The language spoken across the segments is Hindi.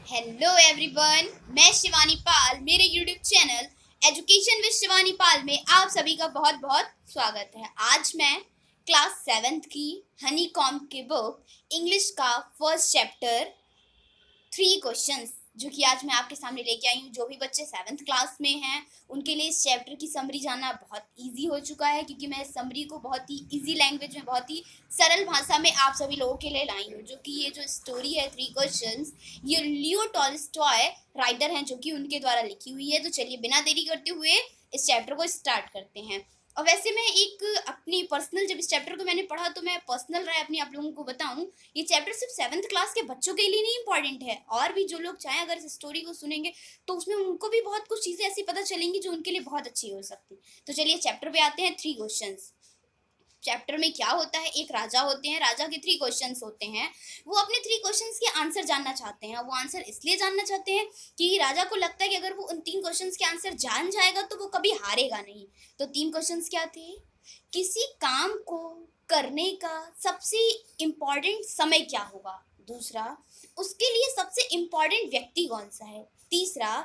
हेलो एवरीवन, मैं शिवानी पाल। मेरे YouTube channel education with Shivani Pal में आप सभी का बहुत बहुत स्वागत है। आज मैं क्लास 7th की हनी कॉम्ब की बुक इंग्लिश का फर्स्ट चैप्टर 3 क्वेश्चंस जो कि आज मैं आपके सामने लेके आई हूँ। जो भी बच्चे 7th क्लास में हैं उनके लिए इस चैप्टर की समरी जानना बहुत इजी हो चुका है, क्योंकि मैं इस समरी को बहुत ही इजी लैंग्वेज में, बहुत ही सरल भाषा में आप सभी लोगों के लिए लाई हूँ। जो कि ये जो स्टोरी है 3 क्वेश्चंस, ये लियो टॉल्स्टॉय राइटर हैं जो कि उनके द्वारा लिखी हुई है। तो चलिए बिना देरी करते हुए इस चैप्टर को स्टार्ट करते हैं। और वैसे मैं एक अपनी पर्सनल, जब इस चैप्टर को मैंने पढ़ा तो मैं पर्सनल राय अपनी आप लोगों को बताऊं, ये चैप्टर सिर्फ 7th क्लास के बच्चों के लिए नहीं इंपॉर्टेंट है, और भी जो लोग चाहें अगर इस स्टोरी को सुनेंगे तो उसमें उनको भी बहुत कुछ चीज़ें ऐसी पता चलेंगी जो उनके लिए बहुत अच्छी हो सकती। तो चलिए चैप्टर पे आते हैं। 3 क्वेश्चंस। चैप्टर में क्या होता है, एक राजा होते हैं, राजा के 3 क्वेश्चंस होते हैं। वो अपने 3 क्वेश्चंस के आंसर जानना चाहते हैं। वो आंसर इसलिए जानना चाहते हैं कि राजा को लगता है कि अगर वो उन 3 क्वेश्चंस के आंसर जान जाएगा तो वो कभी हारेगा नहीं। तो 3 क्वेश्चंस क्या थे? किसी काम को करने का सबसे इम्पॉर्टेंट समय क्या होगा? दूसरा, उसके लिए सबसे इम्पॉर्टेंट व्यक्ति कौन सा है? तीसरा,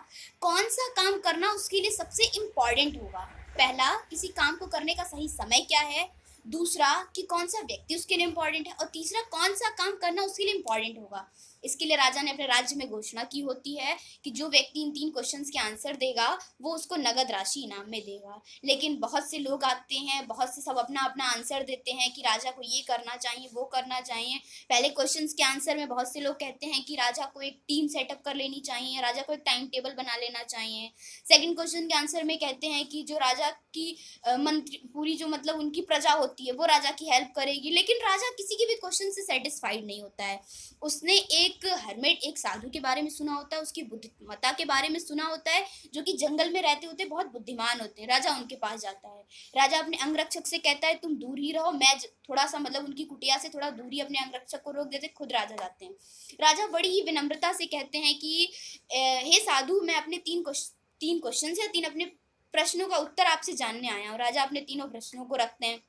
कौन सा काम करना उसके लिए सबसे इम्पॉर्टेंट होगा? पहला, किसी काम को करने का सही समय क्या है? दूसरा, कि कौन सा व्यक्ति उसके लिए इम्पॉर्टेंट है? और तीसरा, कौन सा काम करना उसके लिए इम्पॉर्टेंट होगा? इसके लिए राजा ने अपने राज्य में घोषणा की होती है कि जो व्यक्ति इन 3 क्वेश्चंस के आंसर देगा वो उसको नगद राशि इनाम में देगा। लेकिन बहुत से लोग आते हैं, बहुत से सब अपना अपना आंसर देते हैं कि राजा को ये करना चाहिए, वो करना चाहिए। पहले क्वेश्चंस के आंसर में बहुत से लोग कहते हैं कि राजा को एक टीम सेटअप कर लेनी चाहिए, राजा को एक टाइम टेबल बना लेना चाहिए। सेकंड क्वेश्चन के आंसर में कहते हैं कि जो राजा की मंत्री, पूरी जो मतलब उनकी प्रजा होती है वो राजा की हेल्प करेगी। लेकिन राजा किसी के भी क्वेश्चन से सेटिस्फाइड नहीं होता है। उसने एक हर्मिट, एक साधु के बारे में सुना होता है, उसकी बुद्धिमत्ता के बारे में सुना होता है, जो कि जंगल में रहते होते बहुत बुद्धिमान होते हैं। राजा उनके पास जाता है। राजा अपने अंगरक्षक से कहता है तुम दूर ही रहो, मैं थोड़ा सा मतलब उनकी कुटिया से थोड़ा दूरी अपने अंगरक्षक को रोक देते, खुद राजा जाते हैं। राजा बड़ी ही विनम्रता से कहते हैं कि हे साधु, मैं अपने 3 क्वेश्चन या 3 अपने प्रश्नों का उत्तर आपसे जानने आया हूँ। राजा अपने तीनों प्रश्नों को रखते हैं।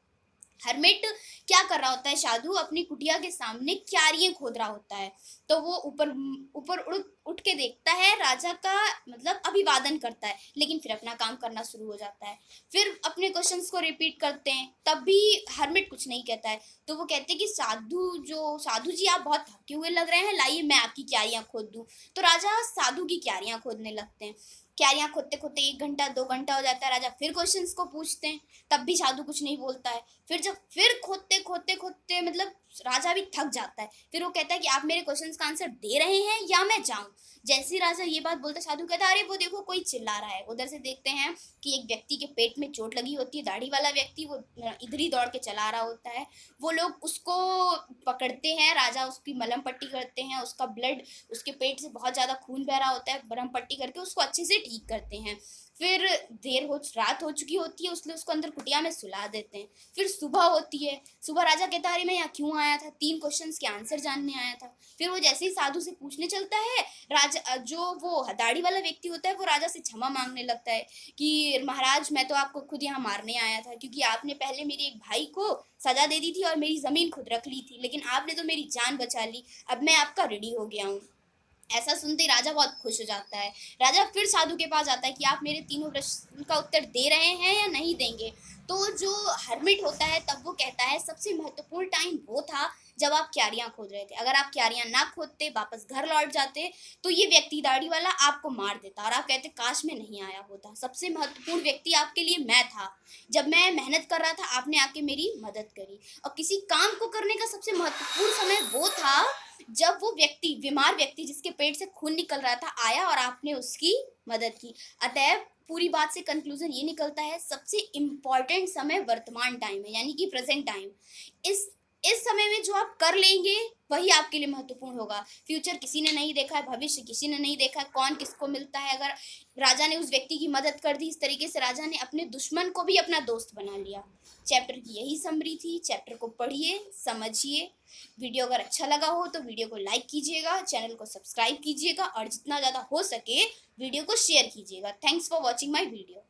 हर्मिट क्या कर रहा होता है? साधु अपनी कुटिया के सामने क्यारियां खोद रहा होता है। तो वो ऊपर ऊपर उठ के देखता है, राजा का मतलब अभिवादन करता है, लेकिन फिर अपना काम करना शुरू हो जाता है। फिर अपने क्वेश्चंस को रिपीट करते हैं, तब भी हर्मिट कुछ नहीं कहता है। तो वो कहते हैं कि साधु जी आप बहुत थके हुए लग रहे हैं, लाइए मैं आपकी क्यारियां खोद दूं। तो राजा साधु की क्यारियां खोदने लगते हैं। क्यारियां खोदते खोदते 1 घंटा 2 घंटा हो जाता है। राजा फिर क्वेश्चंस को पूछते हैं, तब भी साधु कुछ नहीं बोलता है। फिर खोदते खोदते खोदते मतलब राजा भी थक जाता है। फिर वो कहता है कि आप मेरे क्वेश्चंस का आंसर दे रहे हैं या मैं जाऊं? जैसे ही राजा ये बात बोलता है, साधु कहता है अरे वो देखो कोई चिल्ला रहा है। उधर से देखते हैं कि एक व्यक्ति के पेट में चोट लगी होती है, दाढ़ी वाला व्यक्ति, वो इधर ही दौड़ के चला रहा होता है। वो लोग उसको पकड़ते हैं, राजा उसकी मलहम पट्टी करते हैं, उसका ब्लड, उसके पेट से बहुत ज़्यादा खून बह रहा होता है, मलहम पट्टी करके उसको अच्छे से ठीक करते हैं। फिर रात हो चुकी होती है, इसलिए उसको अंदर कुटिया में सुला देते हैं। फिर सुबह होती है। सुबह राजा कहता है अरे मैं यहाँ क्यों आया था? 3 क्वेश्चंस के आंसर जानने आया था। फिर वो जैसे ही साधु से पूछने चलता है, राजा जो वो दाढ़ी वाला व्यक्ति होता है वो राजा से क्षमा मांगने लगता है कि महाराज मैं तो आपको खुद यहाँ मारने आया था, क्योंकि आपने पहले मेरे एक भाई को सजा दे दी थी और मेरी जमीन खुद रख ली थी, लेकिन आपने तो मेरी जान बचा ली। अब मैं आपका ऋणी हो गया हूँ। ऐसा सुनते ही राजा बहुत खुश हो जाता है। राजा फिर साधु के पास आता है कि आप मेरे तीनों प्रश्न का उत्तर दे रहे हैं या नहीं देंगे? तो जो हर्मिट होता है तब वो कहता है सबसे महत्वपूर्ण टाइम वो था जब आप क्यारियां खोद रहे थे। अगर आप क्यारियां ना खोदते, वापस घर लौट जाते, तो ये व्यक्ति दाढ़ी वाला आपको मार देता और आप कहते काश मैं नहीं आया होता। सबसे महत्वपूर्ण व्यक्ति आपके लिए मैं था। जब मैं मेहनत कर रहा था आपने आके मेरी मदद करी। और किसी काम को करने का सबसे महत्वपूर्ण समय वो था जब वो व्यक्ति, बीमार व्यक्ति जिसके पेट से खून निकल रहा था, आया और आपने उसकी मदद की। अतएव पूरी बात से कंक्लूजन ये निकलता है सबसे इम्पॉर्टेंट समय वर्तमान टाइम है, यानी कि प्रेजेंट टाइम। इस इस समय में जो आप कर लेंगे वही आपके लिए महत्वपूर्ण होगा। फ्यूचर किसी ने नहीं देखा है, भविष्य किसी ने नहीं देखा है, कौन किसको मिलता है। अगर राजा ने उस व्यक्ति की मदद कर दी, इस तरीके से राजा ने अपने दुश्मन को भी अपना दोस्त बना लिया। चैप्टर की यही समरी थी। चैप्टर को पढ़िए, समझिए। वीडियो अगर अच्छा लगा हो तो वीडियो को लाइक कीजिएगा, चैनल को सब्सक्राइब कीजिएगा और जितना ज़्यादा हो सके वीडियो को शेयर कीजिएगा। Thanks for watching my video.